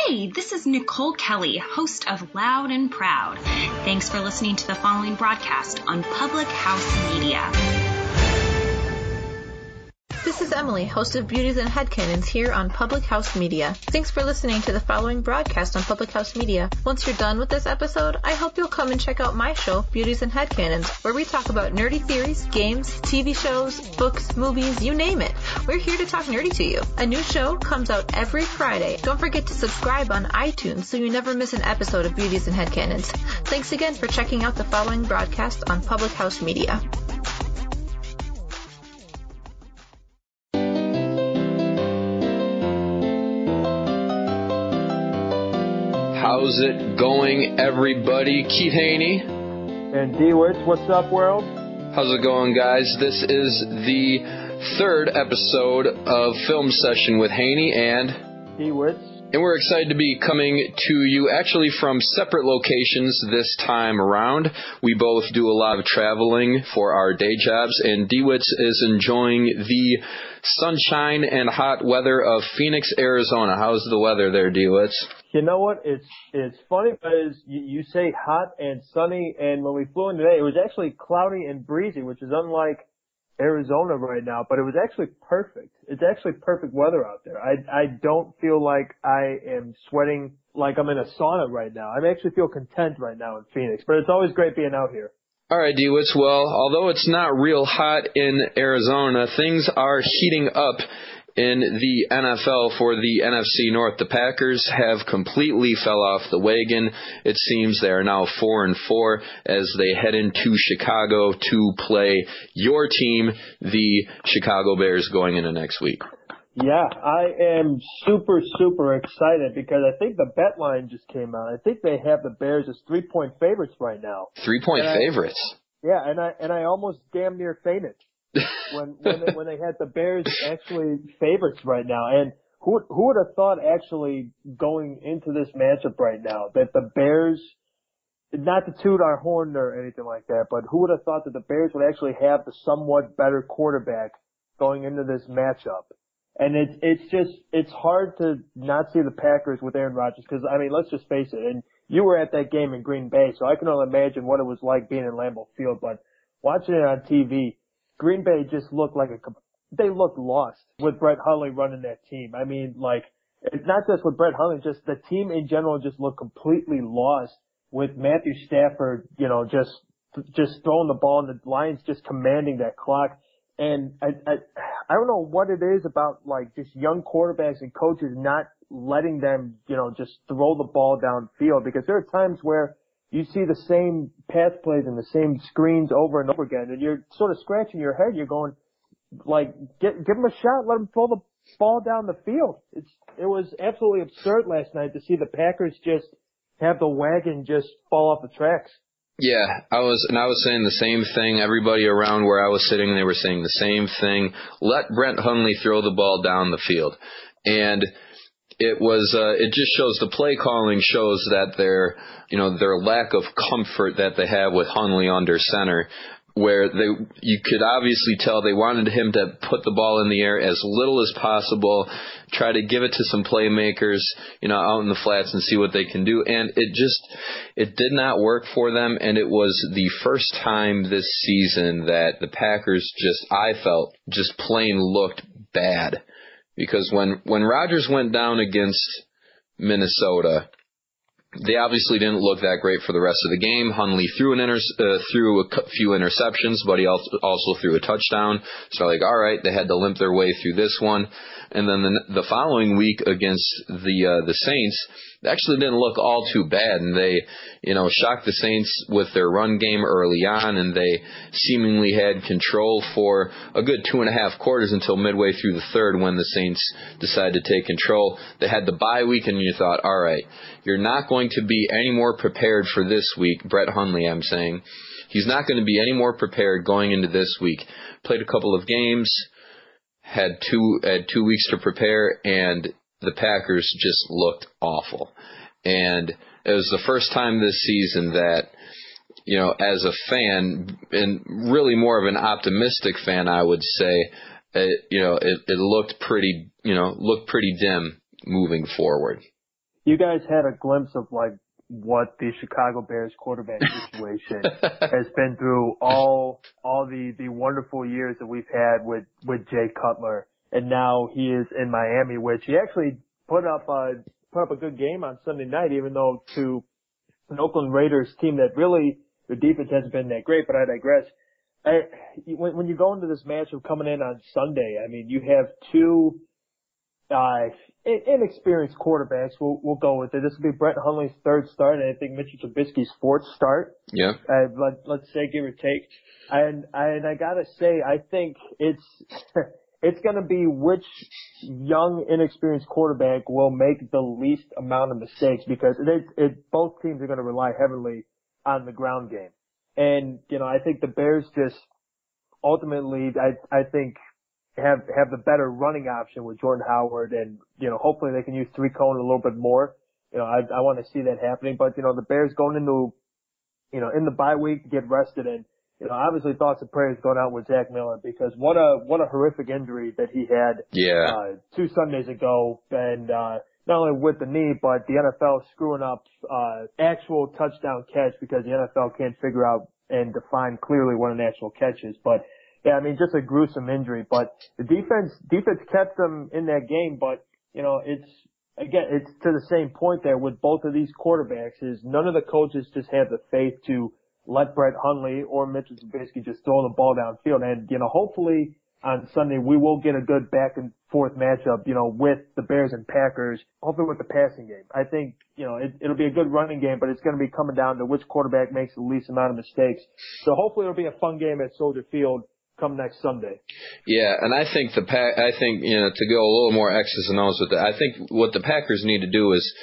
Hey, this is Nicole Kelly, host of Loud and Proud. Thanks for listening to the following broadcast on Public House Media. This is Emily, host of Beauties and Headcanons here on Public House Media. Thanks for listening to the following broadcast on Public House Media. Once you're done with this episode, I hope you'll come and check out my show, Beauties and Headcanons, where we talk about nerdy theories, games, TV shows, books, movies, you name it. We're here to talk nerdy to you. A new show comes out every Friday. Don't forget to subscribe on iTunes so you never miss an episode of Beauties and Headcanons. Thanks again for checking out the following broadcast on Public House Media. How's it going, everybody? Keith Hoehne and D-Wicz, what's up, world? How's it going, guys? This is the third episode of Film Session with Hoehne and D-Wicz. And we're excited to be coming to you actually from separate locations this time around. We both do a lot of traveling for our day jobs, and D-Wicz is enjoying the sunshine and hot weather of Phoenix, Arizona. How's the weather there, D-Wicz? You know what? It's funny because you say hot and sunny, and when we flew in today, it was actually cloudy and breezy, which is unlike Arizona right now, but it was actually perfect. It's actually perfect weather out there. I don't feel like I am sweating like I'm in a sauna right now. I actually feel content right now in Phoenix, but it's always great being out here. All right, D-Wicz. Well, although it's not real hot in Arizona, things are heating up in the NFL for the NFC North. The Packers have completely fell off the wagon. It seems they are now 4-4 as they head into Chicago to play your team, the Chicago Bears, going into next week. Yeah, I am super, super excited because I think the bet line just came out. I think they have the Bears as 3-point favorites right now. 3-point favorites? Yeah, and I almost damn near fainted. when they had the Bears actually favorites right now. And who would have thought actually going into this matchup right now that the Bears, not to toot our horn or anything like that, but who would have thought that the Bears would actually have the somewhat better quarterback going into this matchup? And it's hard to not see the Packers with Aaron Rodgers because, I mean, let's just face it. And you were at that game in Green Bay, so I can only imagine what it was like being in Lambeau Field. But watching it on TV, Green Bay just looked like they looked lost with Brett Hundley running that team. I mean, like, it's not just with Brett Hundley, just the team in general just looked completely lost with Matthew Stafford, you know, just throwing the ball and the Lions just commanding that clock. And I don't know what it is about, like, just young quarterbacks and coaches not letting them, you know, just throw the ball downfield, because there are times where you see the same pass plays and the same screens over and over again, and you're sort of scratching your head. You're going, like, give them a shot, let them throw the ball down the field. It was absolutely absurd last night to see the Packers just have the wagon just fall off the tracks. Yeah, I was saying the same thing. Everybody around where I was sitting, they were saying the same thing. Let Brett Hundley throw the ball down the field. And it just shows, the play calling shows that their lack of comfort that they have with Hundley under center, where you could obviously tell they wanted him to put the ball in the air as little as possible, try to give it to some playmakers, out in the flats and see what they can do. And it did not work for them. And it was the first time this season that the Packers I felt plain looked bad. Because when Rodgers went down against Minnesota, they obviously didn't look that great for the rest of the game. Hundley threw a few interceptions, but he also threw a touchdown. So all right, they had to limp their way through this one. And then the following week against the Saints, they actually didn't look all too bad, and they shocked the Saints with their run game early on, and they seemingly had control for a good 2.5 quarters until midway through the third, when the Saints decided to take control. They had the bye week, and you thought, all right, you're not going to be any more prepared for this week. Brett Hundley, I'm saying, he's not going to be any more prepared going into this week. Played a couple of games, had 2 weeks to prepare, and the Packers just looked awful. And it was the first time this season that, as a fan, and really more of an optimistic fan, I would say, it looked pretty dim moving forward. you guys had a glimpse of like what the Chicago Bears quarterback situation has been through all the wonderful years that we've had with Jay Cutler, and now he is in Miami, which he actually put up a good game on Sunday night, even though to an Oakland Raiders team that really the defense hasn't been that great. But I digress. When you go into this matchup coming in on Sunday, I mean, you have two inexperienced quarterbacks. We'll go with it. This will be Brett Hundley's third start, and I think Mitchell Trubisky's fourth start. Yeah. Let's say give or take. And I gotta say, I think it's gonna be which young, inexperienced quarterback will make the least amount of mistakes, because both teams are gonna rely heavily on the ground game. And, I think the Bears just ultimately, I think, have the better running option with Jordan Howard, and, hopefully they can use Tariq Cohen a little bit more. I want to see that happening. But, the Bears going into, in the bye week to get rested, and, obviously thoughts and prayers going out with Zach Miller, because what a horrific injury that he had 2 Sundays ago. And, not only with the knee, but the NFL screwing up actual touchdown catch, because the NFL can't figure out and define clearly what an actual catch is. But yeah, I mean, just a gruesome injury. But the defense kept them in that game. But it's to the same point there with both of these quarterbacks, is none of the coaches just have the faith to let Brett Hundley or Mitchell Trubisky just throw the ball downfield. And hopefully on Sunday we will get a good back and forth matchup, with the Bears and Packers, hopefully with the passing game. I think, it'll be a good running game, but it's going to be coming down to which quarterback makes the least amount of mistakes. So hopefully it'll be a fun game at Soldier Field come next Sunday. Yeah, and I think to go a little more X's and O's with it, I think what the Packers need to do is,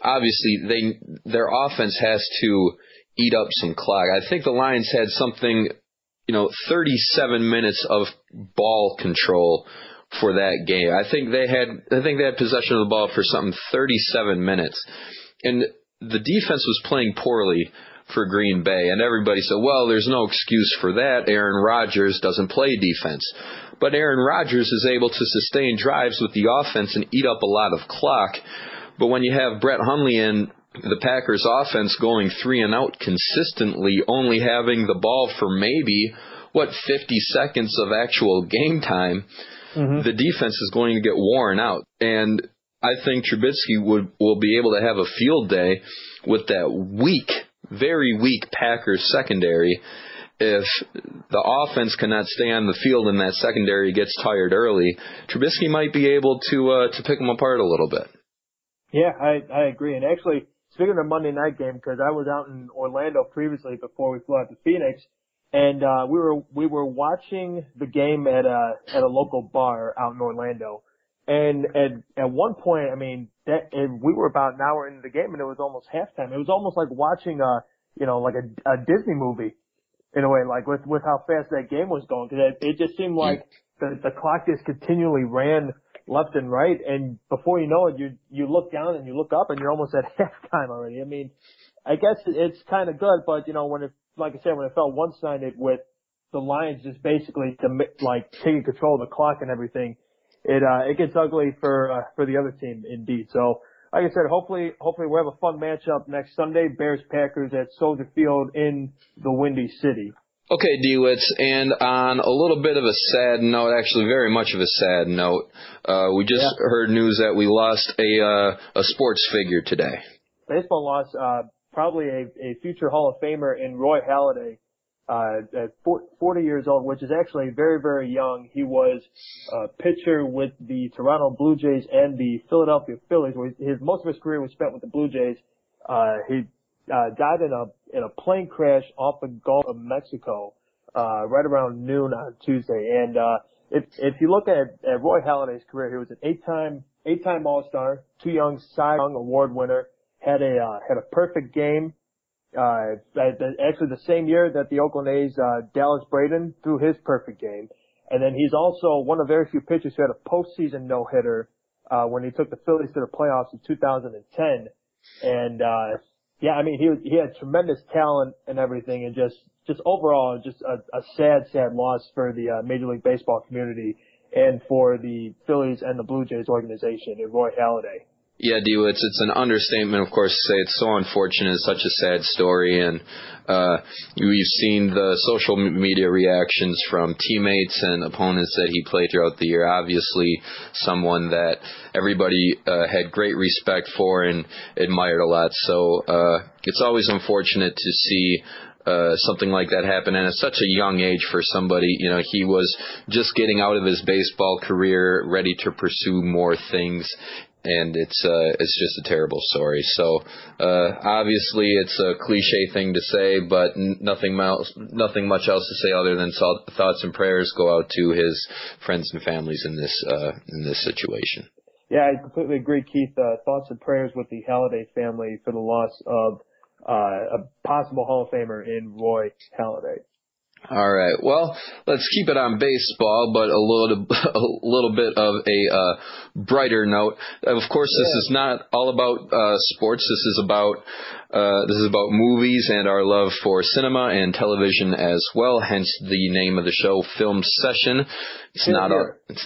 obviously their offense has to eat up some clock. I think the Lions had something, 37 minutes of ball control for that game. I think they had possession of the ball for something 37 minutes. And the defense was playing poorly for Green Bay, and everybody said, well, there's no excuse for that. Aaron Rodgers doesn't play defense. But Aaron Rodgers is able to sustain drives with the offense and eat up a lot of clock. But when you have Brett Hundley in the Packers offense going 3 and out consistently, only having the ball for maybe 50 seconds of actual game time, the defense is going to get worn out. And I think Trubisky will be able to have a field day with that very weak Packers secondary. If the offense cannot stay on the field and that secondary gets tired early, Trubisky might be able to pick them apart a little bit. Yeah, I agree. And actually, speaking of the Monday night game, because I was out in Orlando previously before we flew out to Phoenix, and we were watching the game at a local bar out in Orlando. And at one point, I mean, we were about an hour into the game, and it was almost halftime. It was almost like watching like a Disney movie in a way, like with how fast that game was going. Because it just seemed like the clock just continually ran left and right, and before you know it, you look down and you look up, and you're almost at halftime already. I mean, I guess it's kind of good, but when like I said, when it felt one-sided with the Lions just basically taking control of the clock and everything, it gets ugly for the other team indeed. So, like I said, hopefully we'll have a fun matchup next Sunday, Bears-Packers at Soldier Field in the Windy City. Okay, D-Wicz, and on a little bit of a sad note, actually very much of a sad note, we just heard news that we lost a sports figure today. Baseball lost probably a future Hall of Famer in Roy Halladay at 40 years old, which is actually very, very young. He was a pitcher with the Toronto Blue Jays and the Philadelphia Phillies. Most of his career was spent with the Blue Jays. He died in a plane crash off the Gulf of Mexico right around noon on Tuesday. And if you look at Roy Halladay's career, he was an eight-time All-Star, 2 Young Cy Young Award winner, had a perfect game. Actually the same year that the Oakland A's Dallas Braden threw his perfect game. And then he's also one of very few pitchers who had a postseason no-hitter when he took the Phillies to the playoffs in 2010. And yeah, I mean, he had tremendous talent and everything, and just overall, just a sad loss for the Major League Baseball community and for the Phillies and the Blue Jays organization and Roy Halladay. Yeah, D-Wicz, it's an understatement, of course, to say it's so unfortunate. It's such a sad story, and we've seen the social media reactions from teammates and opponents that he played throughout the year. Obviously, someone that everybody had great respect for and admired a lot. So it's always unfortunate to see something like that happen, and at such a young age for somebody. You know, he was just getting out of his baseball career, ready to pursue more things. And it's just a terrible story. So obviously it's a cliche thing to say, but nothing much else to say other than thoughts and prayers go out to his friends and families in this situation. Yeah, I completely agree, Keith. Thoughts and prayers with the Halladay family for the loss of a possible Hall of Famer in Roy Halladay. All right. Well, let's keep it on baseball, but a little bit of a brighter note. Of course, this is not all about sports. This is about movies and our love for cinema and television as well. Hence the name of the show, Film Session. It's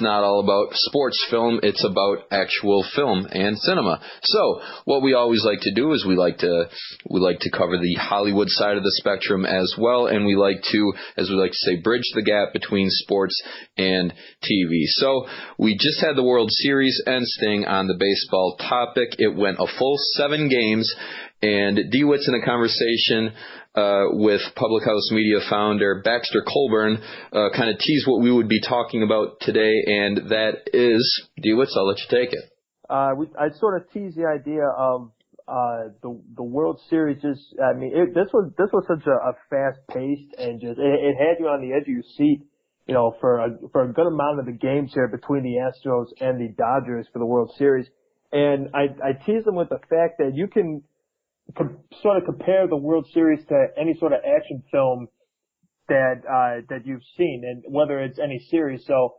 not all about sports film. It's about actual film and cinema. So what we always like to do is we like to cover the Hollywood side of the spectrum as well, and we like to, as we like to say, bridge the gap between sports and TV. So we just had the World Series end, staying on the baseball topic. It went a full 7 games, and D-Wicz, in a conversation with Public House Media founder Baxter Colburn, kind of teased what we would be talking about today, and that is, D-Wicz, I'll let you take it. I sort of teased the idea of the World Series. This was such a fast paced, and just it had you on the edge of your seat, you know, for a good amount of the games here between the Astros and the Dodgers for the World Series. And I teased them with the fact that you can sort of compare the World Series to any sort of action film that you've seen, and whether it's any series. So,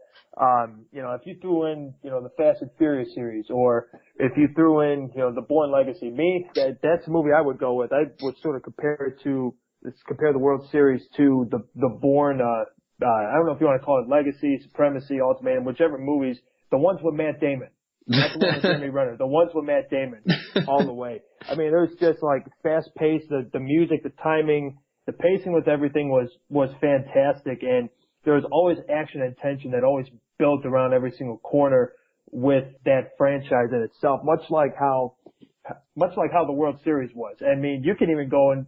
you know, if you threw in, you know, the Fast and Furious series, or if you threw in, you know, the Bourne Legacy, that's a movie I would go with. I would sort of compare the World Series to the Bourne, I don't know if you want to call it Legacy, Supremacy, Ultimatum, whichever movies, the ones with Matt Damon. Not the one with Jeremy Renner. The ones with Matt Damon all the way. I mean, it was just like fast paced. The music, the timing, the pacing with everything was fantastic, and there was always action and tension that always built around every single corner with that franchise in itself. Much like how the World Series was. I mean, you can even go in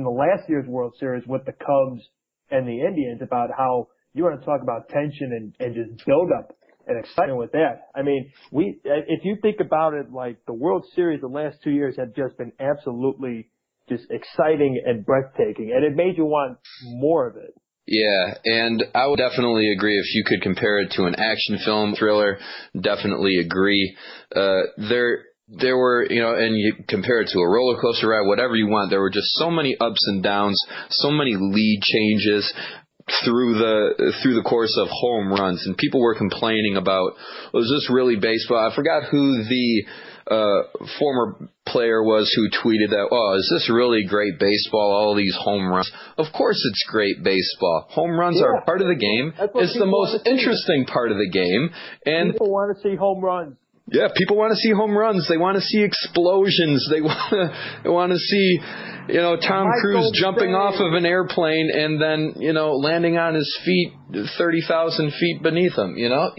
the last year's World Series with the Cubs and the Indians, about how you want to talk about tension and just build up and excitement with that. I mean, if you think about it, like the World Series the last 2 years have just been absolutely just exciting and breathtaking, and it made you want more of it. Yeah, and I would definitely agree. If you could compare it to an action film, thriller, definitely agree. There were, you know, and you compare it to a roller coaster ride, whatever you want. There were just so many ups and downs, so many lead changes through the course of home runs, and people were complaining about, was this really baseball? I forgot who the former player was who tweeted that, oh, is this really great baseball, all these home runs? Of course it's great baseball. Home runs are part of the game. It's the most interesting part of the game. And people want to see home runs. Yeah, people want to see home runs. They want to see explosions. They want to see, you know, Tom Cruise jumping off of an airplane and then, you know, landing on his feet 30,000 feet beneath him, you know?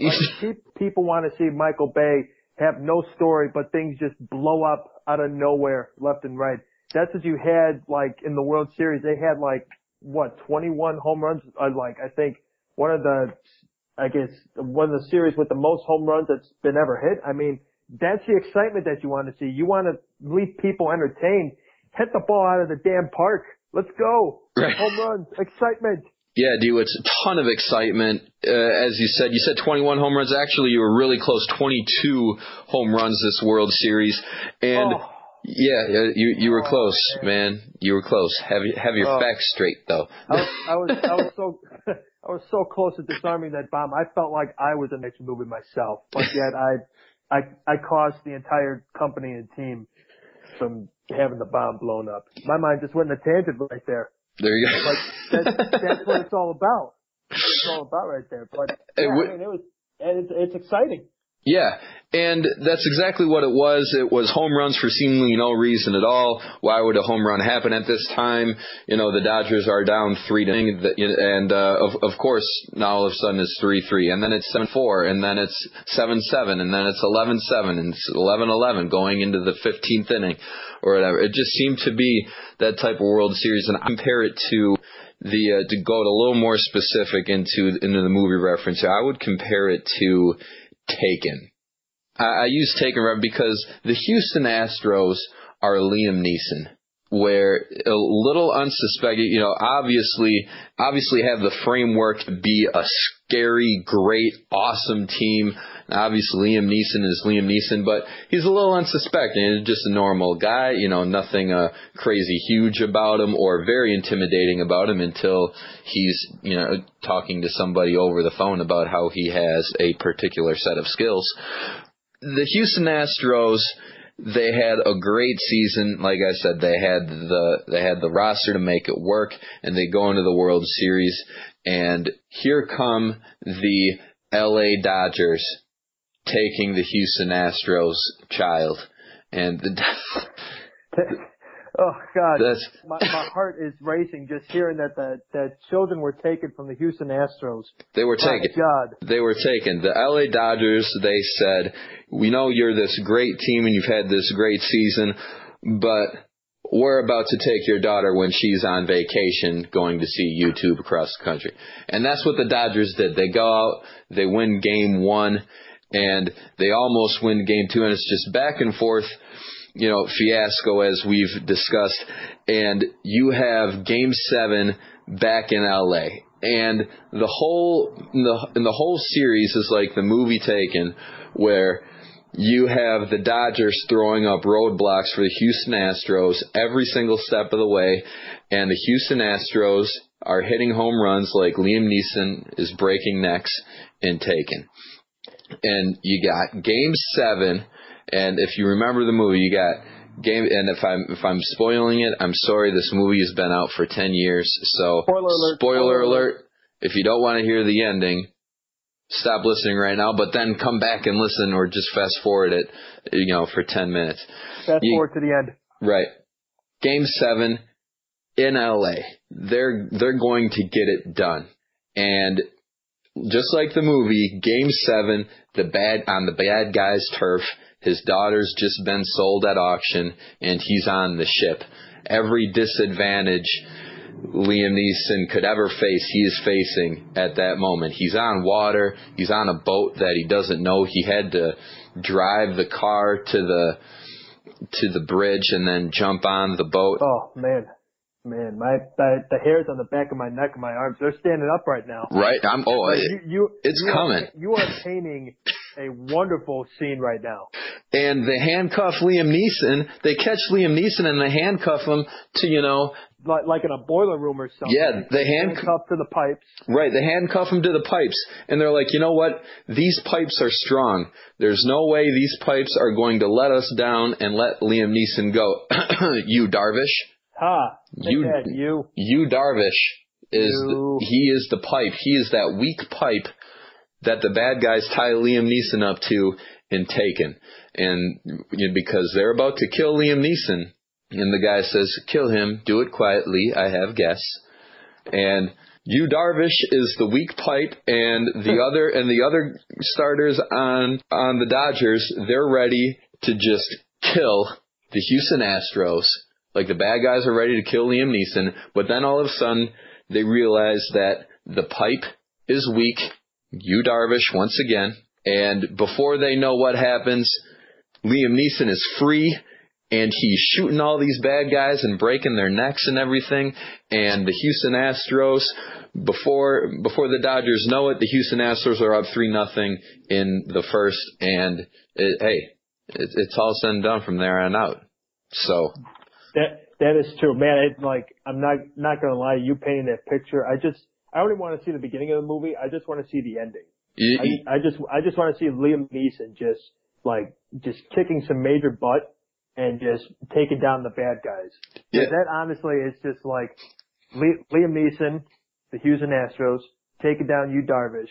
People want to see Michael Bay have no story, but things just blow up out of nowhere, left and right. That's what you had, like, in the World Series. They had, like, 21 home runs? I think one of the series with the most home runs that's been ever hit. I mean, that's the excitement that you want to see. You want to leave people entertained. Hit the ball out of the damn park. Let's go. Right. Home runs. Excitement. Yeah, it's a ton of excitement. As you said 21 home runs. Actually, you were really close, 22 home runs this World Series. And yeah, you were close, man. You were close. Have your facts straight, though. I was so close to disarming that bomb. I felt like I was in the next movie myself, but yet I caused the entire company and team from having the bomb blown up. My mind just went in a tangent right there. There you go. But that's what it's all about. It's all about right there. But yeah, it's exciting. Yeah, and that's exactly what it was. It was home runs for seemingly no reason at all. Why would a home run happen at this time? The Dodgers are down 3-0, and of course now all of a sudden it's 3-3, and then it's 7-4, and then it's 7-7, and then it's 11-7, and it's 11-11 going into the 15th inning or whatever. It just seemed to be that type of World Series, and I compare it to to go a little more specific into the movie reference. I would compare it to Taken. I use Taken because the Houston Astros are Liam Neeson, where a little unsuspected, obviously have the framework to be a scary, great, awesome team. Obviously, Liam Neeson is Liam Neeson, but he's a little unsuspecting. He's just a normal guy, nothing crazy huge about him or very intimidating about him until he's, talking to somebody over the phone about how he has a particular set of skills. The Houston Astros, they had a great season. Like I said, they had the roster to make it work, and they go into the World Series. And here come the LA Dodgers taking the Houston Astros child. And oh God, my heart is racing just hearing that children were taken from the Houston Astros. They were taken. God. They were taken. The LA Dodgers, they said, we know you're this great team and you've had this great season, but we're about to take your daughter when she's on vacation going to see YouTube across the country. And that's what the Dodgers did. They go out, they win game 1, and they almost win game 2, and it's just back and forth, fiasco as we've discussed. And you have game 7 back in LA. And the whole series is like the movie Taken, where you have the Dodgers throwing up roadblocks for the Houston Astros every single step of the way, and the Houston Astros are hitting home runs like Liam Neeson is breaking necks in Taken. And you got game 7, and if you remember the movie, you got game. And if I'm spoiling it, I'm sorry. This movie has been out for 10 years, so spoiler alert. If you don't want to hear the ending, stop listening right now, but then come back and listen, or just fast forward it, for 10 minutes. Fast forward to the end. Right. Game 7 in LA. They're going to get it done. And just like the movie, game 7, on the bad guy's turf, his daughter's just been sold at auction, and he's on the ship. Every disadvantage Liam Neeson could ever face, he is facing at that moment. He's on water. He's on a boat that he doesn't know. He had to drive the car to the bridge and then jump on the boat. Oh, man, the hairs on the back of my neck and my arms, they're standing up right now. Right? It's coming. You are painting a wonderful scene right now. And they handcuff Liam Neeson. They catch Liam Neeson and they handcuff him to, like in a boiler room or something. Yeah, they handcuff to the pipes. Right, they handcuff him to the pipes. And they're like, you know what? These pipes are strong. There's no way these pipes are going to let us down and let Liam Neeson go. You Darvish. Ha! You Darvish he is the pipe. He is that weak pipe that the bad guys tie Liam Neeson up to in Taken. And because they're about to kill Liam Neeson, and the guy says, kill him, do it quietly, I have guests. And you Darvish is the weak pipe, and the other starters on the Dodgers, they're ready to just kill the Houston Astros. Like the bad guys are ready to kill Liam Neeson, but then all of a sudden they realize that the pipe is weak. You Darvish once again, and before they know what happens, Liam Neeson is free, and he's shooting all these bad guys and breaking their necks and everything. And the Houston Astros, before the Dodgers know it, the Houston Astros are up 3-0 in the first, and it's all said and done from there on out. So. That is true, man. I'm not gonna lie. You painting that picture. I don't even want to see the beginning of the movie. I just want to see the ending. I just want to see Liam Neeson just kicking some major butt and just taking down the bad guys. Yeah. That honestly is just like Liam Neeson, the Houston Astros, taking down you Darvish,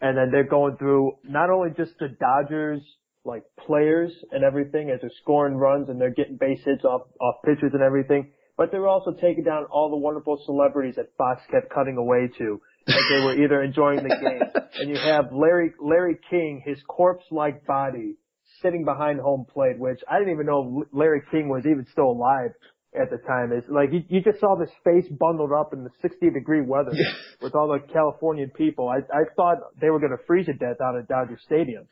And then they're going through not only just the Dodgers, like players and everything as they're scoring runs and they're getting base hits off pitchers and everything, but they're also taking down all the wonderful celebrities that Fox kept cutting away to as they were either enjoying the game. And you have Larry King, his corpse-like body, sitting behind home plate, which I didn't even know Larry King was even still alive at the time. It's like you just saw this face bundled up in the 60-degree weather with all the Californian people. I thought they were going to freeze to death out at Dodger Stadium.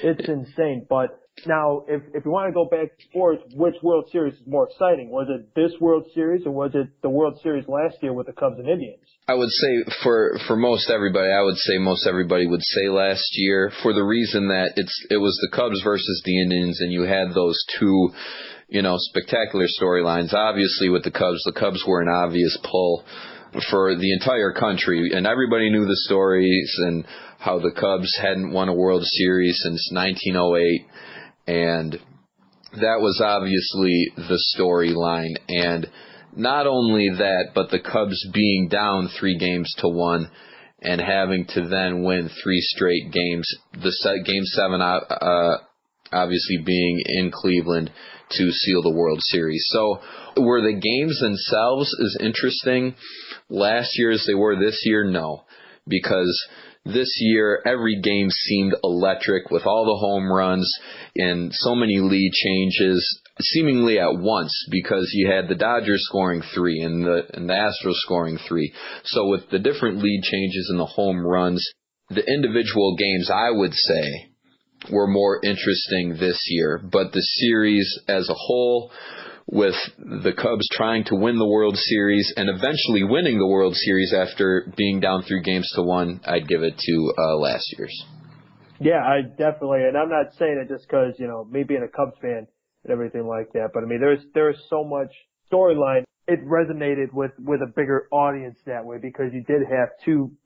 It's insane. But now, if you want to go back to sports, which World Series is more exciting? Was it this World Series or was it the World Series last year with the Cubs and Indians? I would say for most everybody, most everybody would say last year, for the reason that it was the Cubs versus the Indians, and you had those two, spectacular storylines. Obviously, with the Cubs were an obvious pull for the entire country, and everybody knew the stories and how the Cubs hadn't won a World Series since 1908, and that was obviously the storyline. And not only that, but the Cubs being down 3-1 and having to then win 3 straight games. Game 7 obviously being in Cleveland to seal the World Series. So were the games themselves as interesting last year as they were this year? No, because this year every game seemed electric with all the home runs and so many lead changes seemingly at once, because you had the Dodgers scoring 3 and the Astros scoring 3. So with the different lead changes and the home runs, the individual games, I would say, were more interesting this year. But the series as a whole, with the Cubs trying to win the World Series and eventually winning the World Series after being down 3-1, I'd give it to last year's. Yeah, I definitely, and I'm not saying it just because, me being a Cubs fan and everything like that, but I mean, there's so much storyline. It resonated with a bigger audience that way, because you did have two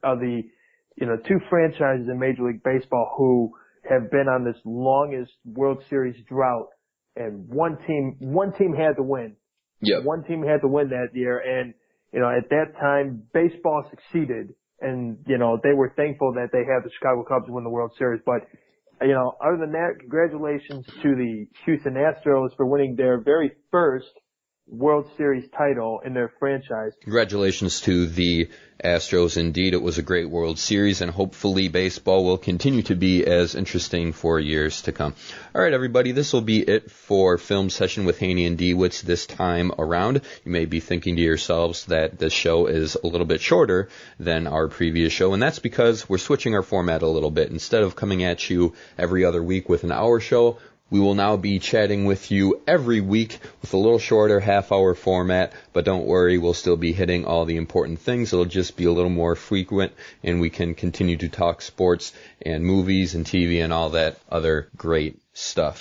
franchises in Major League Baseball who have been on this longest World Series drought, and one team had to win. Yep. One team had to win that year, and at that time baseball succeeded, and they were thankful that they had the Chicago Cubs win the World Series. But other than that, congratulations to the Houston Astros for winning their very first World Series title in their franchise. Congratulations to the Astros. Indeed, it was a great World Series, and hopefully baseball will continue to be as interesting for years to come. All right, everybody, this will be it for Film Session with Hoehne and D-Wicz this time around. You may be thinking to yourselves that this show is a little bit shorter than our previous show, and that's because we're switching our format a little bit. Instead of coming at you every other week with an hour show, we will now be chatting with you every week with a little shorter half-hour format, but don't worry, we'll still be hitting all the important things. It'll just be a little more frequent, and we can continue to talk sports and movies and TV and all that other great stuff.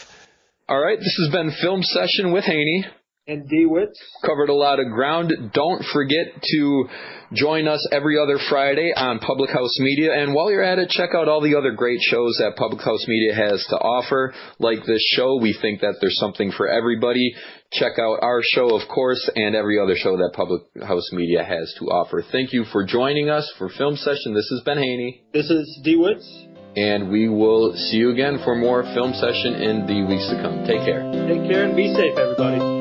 All right, this has been Film Session with Hoehne and D-Wicz. Covered a lot of ground. Don't forget to join us every other Friday on Public House Media. And while you're at it, check out all the other great shows that Public House Media has to offer. Like this show, we think that there's something for everybody. Check out our show, of course, and every other show that Public House Media has to offer. Thank you for joining us for Film Session. This has been Hoehne. This is D-Wicz. And we will see you again for more Film Session in the weeks to come. Take care. Take care and be safe, everybody.